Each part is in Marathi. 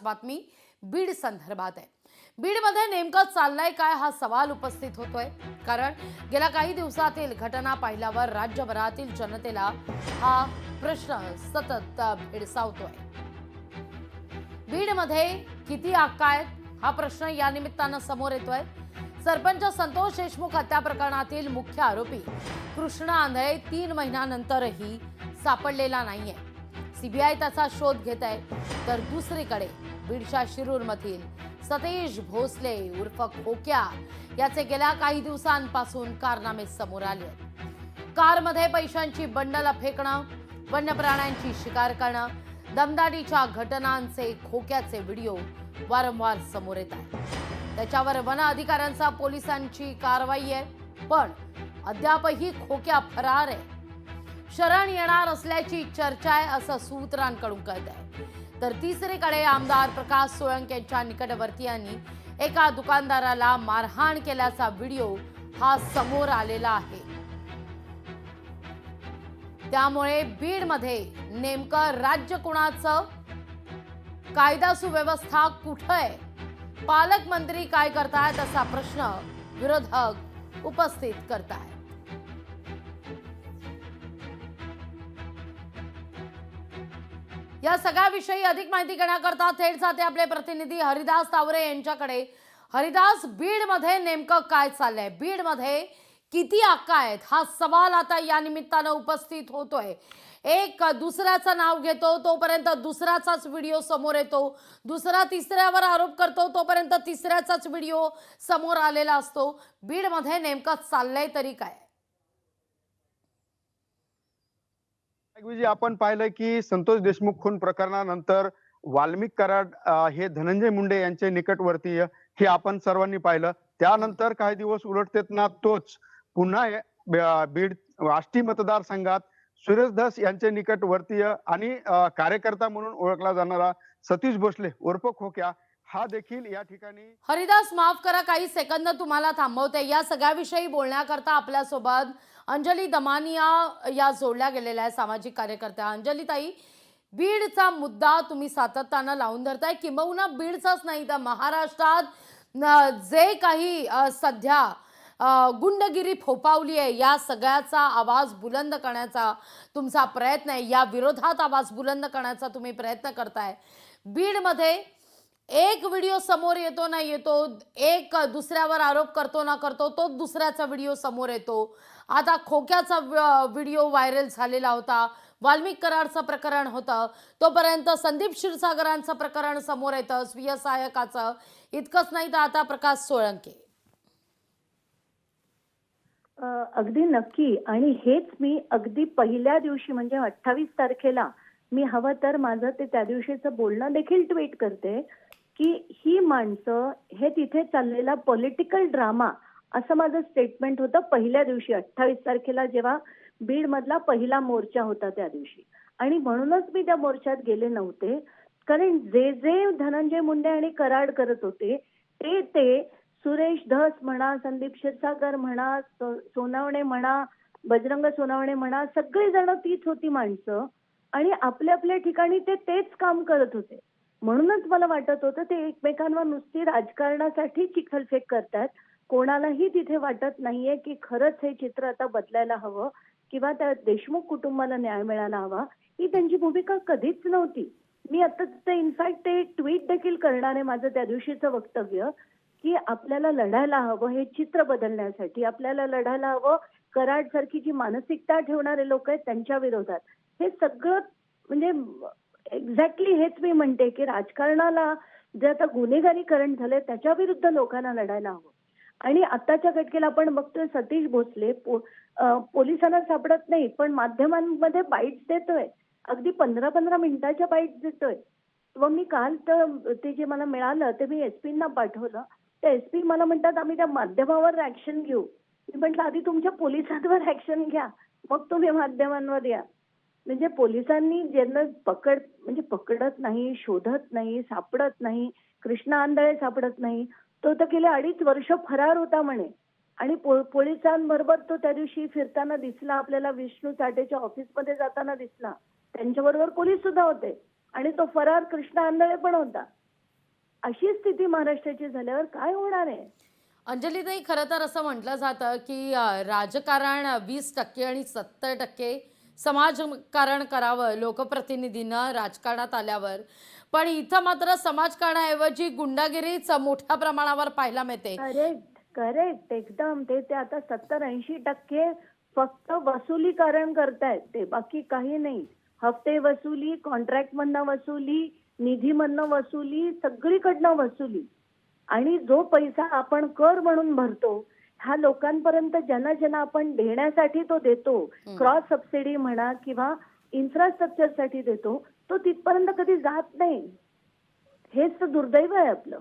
बातमी बीड संदर्भात आहे। बीडमध्ये नेमकं चाललंय काय हा सवाल उपस्थित होतोय, कारण गेल्या काही दिवसातील घटना पाहिल्यावर राज्यभरातील जनतेला हा प्रश्न सतत भेडसावतोय। बीडमध्ये किती आक्का आहेत हा प्रश्न या निमित्तानं समोर येतोय। सरपंच संतोष देशमुख हत्या प्रकरणातील मुख्य आरोपी कृष्णा आंधळे 3 महिन्यानंतरही सापडलेला नाहीये। सीबीआय त्याचा शोध घेत आहे, तर दुसरीकडे बीडच्या शिरूरमधील सतीश भोसले उर्फ खोक्या याचे गेल्या काही दिवसांपासून कारनामे समोर आले आहेत। कारमध्ये पैशांची बंडल फेकणं, वन्य प्राण्यांची शिकार करणं, दमदाटीच्या घटनांचे खोक्याचे व्हिडिओ वारंवार समोर येत आहेत। त्याच्यावर वन अधिकाऱ्यांचा पोलिसांची कारवाई आहे, पण अद्यापही खोक्या फरार आहे। शरण येणार असल्याची चर्चा आहे असं सूत्रांकडून कळत आहे। तर तिसरीकडे आमदार प्रकाश सोळंके यांच्या निकटवर्तीयांनी एका दुकानदाराला मारहाण केल्याचा व्हिडिओ हा समोर आलेला आहे। त्यामुळे बीडमध्ये नेमकं राज्य कुणाचं, कायदा सुव्यवस्था कुठं आहे, पालकमंत्री काय करतायत असा प्रश्न विरोधक उपस्थित करतायत। या सगळ्याविषयी अधिक माहिती घेण्याकरता थेट जाते आपले प्रतिनिधी हरिदास तावरे यांच्याकडे। हरिदास, बीडमध्ये नेमकं काय चाललंय? बीडमध्ये किती आक्का आहेत हा सवाल आता या निमित्तानं उपस्थित होतोय। एक दुसऱ्याचं नाव घेतो तोपर्यंत दुसऱ्याचाच व्हिडिओ समोर येतो, दुसरा तिसऱ्यावर आरोप करतो तोपर्यंत तिसऱ्याचाच व्हिडिओ समोर आलेला असतो। बीडमध्ये नेमकं चाललंय तरी काय? आपण पाहिलं की संतोष देशमुख खून प्रकरणानंतर वाल्मिक कराड हे धनंजय मुंडे यांचे निकटवर्तीय हे आपण सर्वांनी पाहिलं। त्यानंतर काही दिवस उलटतेत ना तोच पुन्हा बीड आष्टी मतदारसंघात सुरेश धस यांचे निकटवर्तीय आणि कार्यकर्ता म्हणून ओळखला जाणारा सतीश भोसले उर्फ खोक्या हा देखील या ठिकाणी। हरिदास, माफ करा, काही सेकंद तुम्हाला थांबवते। या सगळ्याविषयी बोलण्याकरता आपल्यासोबत अंजली दमानिया या जोडल्या गेलेल्या आहे, सामाजिक कार्यकर्त्या। अंजली ताई, बीडचा मुद्दा तुम्ही सातत्यानं लावून धरताय, किंबहुना बीडचाच नाही तर महाराष्ट्रात जे काही सध्या गुंडगिरी फोफावली आहे या सगळ्याचा आवाज बुलंद करण्याचा तुमचा प्रयत्न आहे, या विरोधात आवाज बुलंद करण्याचा तुम्ही प्रयत्न करताय। बीडमध्ये एक व्हिडिओ समोर येतो ना येतो, एक दुसऱ्यावर आरोप करतो ना करतो, तो दुसऱ्याचा व्हिडिओ समोर येतो। आता खोक्याचा व्हिडिओ व्हायरल झालेला होता, वाल्मिक कराडचं प्रकरण होतं, तोपर्यंत संदीप क्षीरसागरांचं प्रकरण समोर येतं, स्वीय सहाय्यकाचं। इतकंच नाही तर आता प्रकाश सोळंके। अगदी नक्की, आणि हेच मी अगदी पहिल्या दिवशी म्हणजे 28 तारखेला मी हवं तर माझं ते त्या दिवशीचं बोलणं देखील ट्विट करते की ही माणसं हे तिथे चाललेला पॉलिटिकल ड्रामा असं माझं स्टेटमेंट होतं पहिल्या दिवशी 28 तारखेला जेव्हा बीड मधला पहिला मोर्चा होता त्या दिवशी। आणि म्हणूनच मी त्या मोर्चात गेले नव्हते, कारण जे जे धनंजय मुंडे आणि कराड करत होते ते सुरेश धस म्हणा, संदीप क्षीरसागर म्हणा, सोनावणे म्हणा, बजरंग सोनावणे म्हणा, सगळी जण तीच होती माणसं आणि आपल्या आपल्या ठिकाणी तेच काम करत होते। म्हणूनच मला वाटत होतं ते एकमेकांवर नुसती राजकारणासाठी चिखलफेक करतात। कोणालाही तिथे वाटत नाहीये की खरंच हे चित्र आता बदलायला हवं किंवा त्या देशमुख कुटुंबाला न्याय मिळायला हवा, ही त्यांची भूमिका कधीच नव्हती। मी आता इनफॅक्ट ते ट्विट देखील करणार आहे माझं त्या दिवशीचं वक्तव्य की आपल्याला लढायला हवं हे चित्र बदलण्यासाठी, आपल्याला लढायला हवं कराड सारखी जी मानसिकता ठेवणारे लोक आहेत त्यांच्या विरोधात। हे सगळं म्हणजे एक्झॅक्टली हेच मी म्हणते की राजकारणाला जे आता गुन्हेगारीकरण झालंय त्याच्या विरुद्ध लोकांना लढायला हवं। आणि आताच्या घटनेला आपण बघतोय सतीश भोसले पोलिसांना सापडत नाही, पण माध्यमांमध्ये बाईट्स देतोय, अगदी 15-15 मिनिटाच्या बाईट्स देतोय। मग मी काल तर ते जे मला मिळालं ते मी एसपींना पाठवलं, त्या एसपी मला म्हणतात आम्ही त्या माध्यमावर ऍक्शन घेऊ। मी म्हटलं आधी तुमच्या पोलिसांवर ऍक्शन घ्या, मग तुम्ही माध्यमांवर या। म्हणजे पोलिसांनी ज्यांना पकडत नाही, शोधत नाही, सापडत नाही, कृष्णा आंधळे सापडत नाही, तो तर गेले 2.5 वर्ष फरार होता म्हणे। आणि पोलिसांबरोबर तो त्या दिवशी फिरताना दिसला, आपल्याला विष्णू चाटेच्या ऑफिसमध्ये जाताना दिसला, त्यांच्याबरोबर पोलीस सुद्धा होते आणि तो फरार कृष्णा आंधळे पण होता। अशी स्थिती महाराष्ट्राची झाल्यावर काय होणार आहे? अंजलीताई, खरं तर असं म्हटलं जातं की राजकारण 20% आणि 70% समाजकारण करावं लोकप्रतिनिधीनं राजकारणात आल्यावर. पण इथं मात्र समाजकारणाऐवजी गुंडागिरीच मोठ्या प्रमाणावर पाहायला मिळते. Correct, correct. एकदम ते आता 70-80% फक्त वसुलीकरण करतायत ते, बाकी काही नाही. हफ्ते वसुली, कॉन्ट्रॅक्ट मधनं वसुली, निधीमधनं वसुली, सगळीकडनं वसुली. आणि जो पैसा आपण कर म्हणून भरतो, ह्या लोकांपर्यंत ज्यांना ज्यांना आपण देण्यासाठी तो देतो, क्रॉस सबसिडी म्हणा किंवा इन्फ्रास्ट्रक्चरसाठी देतो, तो तिथपर्यंत कधी जात नाही. हेच तर दुर्दैव आहे आपलं.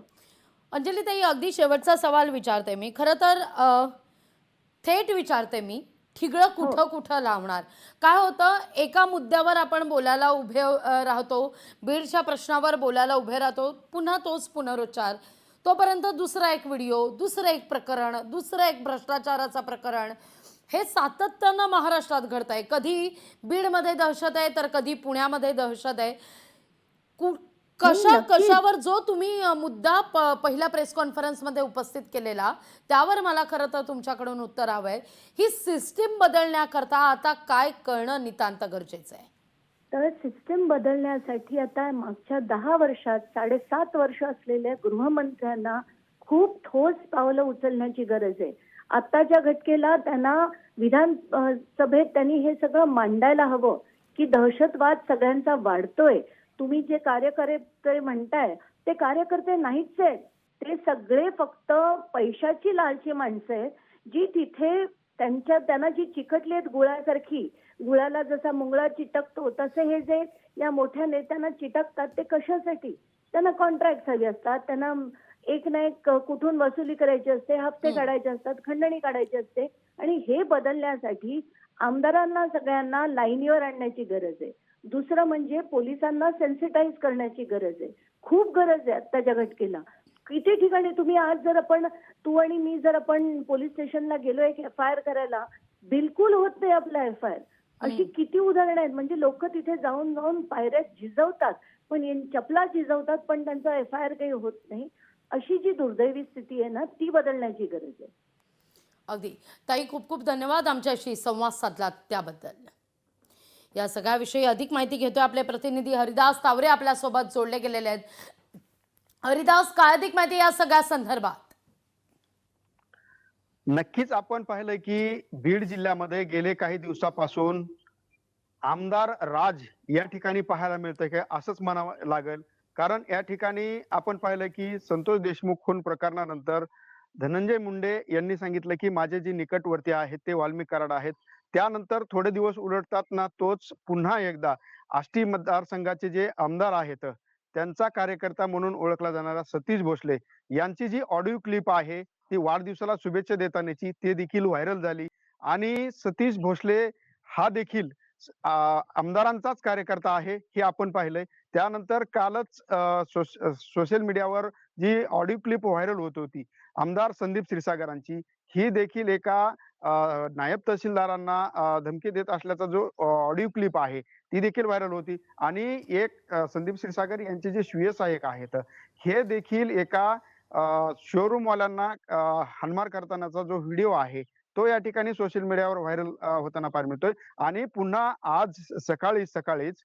अंजलीताई, अगदी शेवटचा सवाल विचारते मी. खरं तर थेट विचारते मी, ठिगळं कुठं कुठं लावणार? काय होतं, एका मुद्द्यावर आपण बोलायला उभे राहतो, बीडच्या प्रश्नावर बोलायला उभे राहतो, पुन्हा तोच पुनरुच्चार. तोपर्यंत दुसरा एक व्हिडिओ, दुसरं एक प्रकरण, दुसरं एक भ्रष्टाचाराचं प्रकरण, हे सातत्यानं महाराष्ट्रात घडत आहे. कधी बीडमध्ये दहशत आहे तर कधी पुण्यामध्ये दहशत आहे. कशावर जो तुम्ही मुद्दा पहिल्या प्रेस कॉन्फरन्समध्ये उपस्थित केलेला, त्यावर मला खरं तर तुमच्याकडून उत्तर हवंय. ही सिस्टीम बदलण्याकरता आता काय करणं नितांत गरजेचं आहे? तर सिस्टीम बदलण्यासाठी आता मागच्या 10 वर्षात 7.5 वर्ष असलेल्या गृहमंत्र्यांना खूप ठोस पावलं उचलण्याची गरज आहे. आत्ताच्या घटकेला त्यांना विधानसभेत त्यांनी हे सगळं मांडायला हवं की दहशतवाद सगळ्यांचा वाढतोय. तुम्ही जे कार्यकर्ते म्हणताय ते कार्यकर्ते नाहीच आहेत. ते सगळे फक्त पैशाची लालची माणसं आहेत, जी तिथे त्यांना जी चिकटली आहेत गुळासारखी. गुळाला जसा मुंगळा चिटकतो तसे हे जे या मोठ्या नेत्यांना चिटकतात ते कशासाठी? त्यांना कॉन्ट्रॅक्ट हवे असतात, त्यांना एक ना एक कुठून वसुली करायची असते, हप्ते काढायचे असतात, खंडणी काढायची असते. आणि हे बदलण्यासाठी आमदारांना सगळ्यांना लाईनीवर आणण्याची गरज आहे. दुसरं म्हणजे पोलिसांना सेन्सिटाईज करण्याची गरज आहे. खूप गरज आहे आत्ताच्या घटकेला. किती ठिकाणी तुम्ही आज जर आपण तू आणि मी जर आपण पोलीस स्टेशनला गेलो एक FIR करायला, बिलकुल होत नाही आपला FIR. अशी किती उदाहरणं आहेत. म्हणजे लोक तिथे जाऊन जाऊन पायऱ्या झिजवतात, पण चपला झिजवतात, पण त्यांचा FIR काही होत नाही. अशी जी दुर्दैवी स्थिती आहे ना, ती बदलण्याची गरज आहे. अगदी ताई, खूप खूप धन्यवाद आमच्याशी संवाद साधला त्याबद्दल. या सगळ्याविषयी अधिक माहिती घेतोय आपले प्रतिनिधी हरिदास तावरे आपल्यासोबत जोडले गेलेले आहेत. हरिदास, काय अधिक माहिती या सगळ्या संदर्भात? नक्कीच आपण पाहिलं की बीड जिल्ह्यामध्ये गेले काही दिवसापासून आमदार राज या ठिकाणी पाहायला मिळतंय का, असंच म्हणावं लागेल. कारण या ठिकाणी आपण पाहिलं की संतोष देशमुख खून प्रकरणानंतर धनंजय मुंडे यांनी सांगितलं की माझे जे निकटवर्ती आहेत ते वाल्मिक कराड आहेत. त्यानंतर थोडे दिवस उलटतात ना, तोच पुन्हा एकदा आष्टी मतदारसंघाचे जे आमदार आहेत त्यांचा कार्यकर्ता म्हणून ओळखला जाणारा सतीश भोसले यांची जी ऑडिओ क्लिप आहे ती वाढदिवसाला शुभेच्छा देतानाची, ते देखील व्हायरल झाली. आणि सतीश भोसले हा देखील आमदारांचाच कार्यकर्ता आहे हे आपण पाहिलंय. त्यानंतर कालच सोशल मीडियावर जी ऑडिओ क्लिप व्हायरल होत होती आमदार संदीप क्षीरसागरांची, ही देखील एका नायब तहसीलदारांना धमकी देत असल्याचा जो ऑडिओ क्लिप आहे ती देखील व्हायरल होती. आणि एक संदीप क्षीरसागर यांचे जे श्रेय सहाय्यक आहेत हे देखील एका शोरूम वाल्यांना हाणमार करतानाचा जो व्हिडिओ आहे तो या ठिकाणी सोशल मीडियावर व्हायरल होताना पाहायला मिळतोय. आणि पुन्हा आज सकाळीच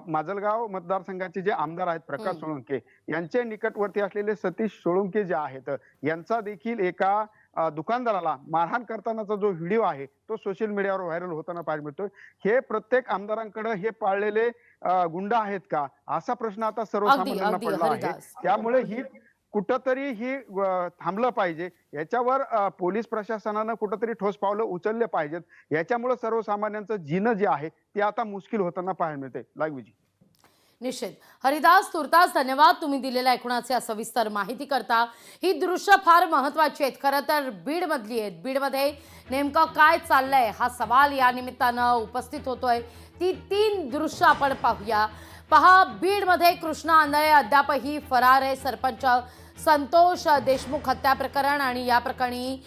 माजलगाव मतदारसंघाचे जे आमदार आहेत प्रकाश सोळंके यांचे निकटवर्ती असलेले सतीश सोळंके जे आहेत यांचा देखील एका दुकानदाराला मारहाण करतानाचा जो व्हिडिओ आहे तो सोशल मीडियावर व्हायरल होताना पाहायला मिळतोय. हे प्रत्येक आमदारांकडे हे पाळलेले गुंड आहेत का, असा प्रश्न आता सर्वसामान्यांना पडला आहे. त्यामुळे ही कुठंतरी ही थांबलं पाहिजे. याच्यावर पोलीस प्रशासनानं कुठंतरी ठोस पावलं उचलले पाहिजेत. याच्यामुळे सर्वसामान्यांचं जीणं जे आहे ते आता मुश्किल होताना पाहायला मिळते. लागवीजी. निश्चित. हरिदास, तुर्तास धन्यवाद तुम्ही दिलेल्या एकूणाचे सविस्तर माहिती करता. ही दृश्य फार महत्वाची आहेत. खरं तर बीडमधली आहेत. बीडमध्ये नेमकं काय चाललंय हा सवाल या निमित्तानं उपस्थित होतोय. ती 3 दृश्य आपण पाहूया. पहा, बीडमध्ये कृष्णा आंधळे अद्यापही फरार आहे. सरपंच संतोष देशमुख हत्या प्रकरण आणि या प्रकरणी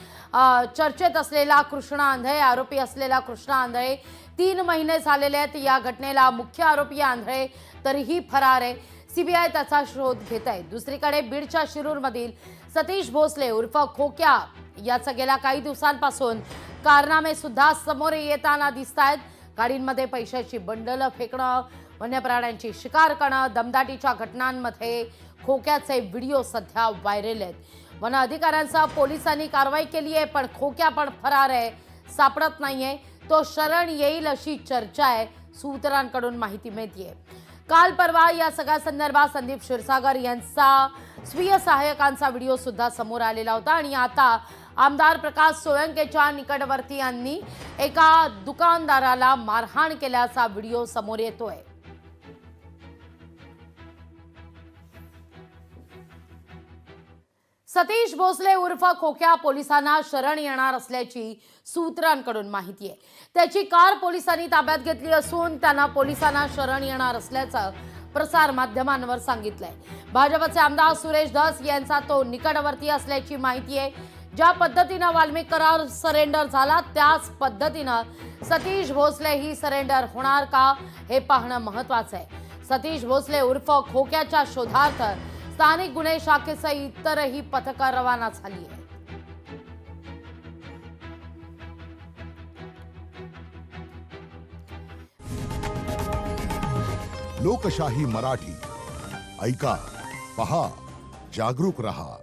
चर्चेत असलेला कृष्णा आंधळे, आरोपी असलेला कृष्णा आंधळे 3 महिने झालेले आहेत. या घटनेला मुख्य आरोपी आंधळे तरीही फरार आहे. सीबीआय त्याचा शोध घेत आहे. दुसरीकडे बीडच्या शिरूरमधील सतीश भोसले उर्फ खोक्या याचं गेल्या काही दिवसांपासून कारनामे सुद्धा समोर येताना दिसत आहेत. गाडींमध्ये पैशाची बंडलं फेकणं, वन्य प्राण्यांची शिकार करणं, दमदाटीच्या घटनांमध्ये खोक्याचे व्हिडिओ सध्या व्हायरल आहेत. वन अधिकाऱ्यांसह पोलिसांनी कारवाई केली आहे, पण खोक्या पण फरार आहे, सापडत नाहीये. तो शरण येईल अशी चर्चा आहे, सूत्रांकडून माहिती मिळतेय. काल परवा या सगळ्या संदर्भात संदीप क्षीरसागर यांचा स्वीय सहाय्यकांचा व्हिडिओ सुद्धा समोर आलेला होता आणि आता आमदार प्रकाश सोळंकेच्या निकटवर्तीयांनी एका दुकानदाराला मारहाण केल्याचा व्हिडिओ समोर येतोय. सतीश भोसले उर्फ खोक्या पोलिसांना शरण येणार असल्याची सूत्रांकडून माहिती आहे. त्याची कार पोलिसांनी ताब्यात घेतली असून त्यांना पोलिसांना शरण येणार असल्याचं प्रसार माध्यमांवर सांगितलंय. भाजपचे आमदार सुरेश धस यांचा तो निकटवर्ती असल्याची माहिती आहे. ज्या पद्धतीनं वाल्मिक करार सरेंडर झाला त्याच पद्धतीनं सतीश भोसले ही सरेंडर होणार का हे पाहणं महत्वाचं आहे. सतीश भोसले उर्फ खोक्याच्या शोधार्थ स्थानिक गुन्हे शाखेसह इतरही पथकं रवाना झाली आहेत. लोकशाही मराठी ऐका, पहा, जागरूक रहा.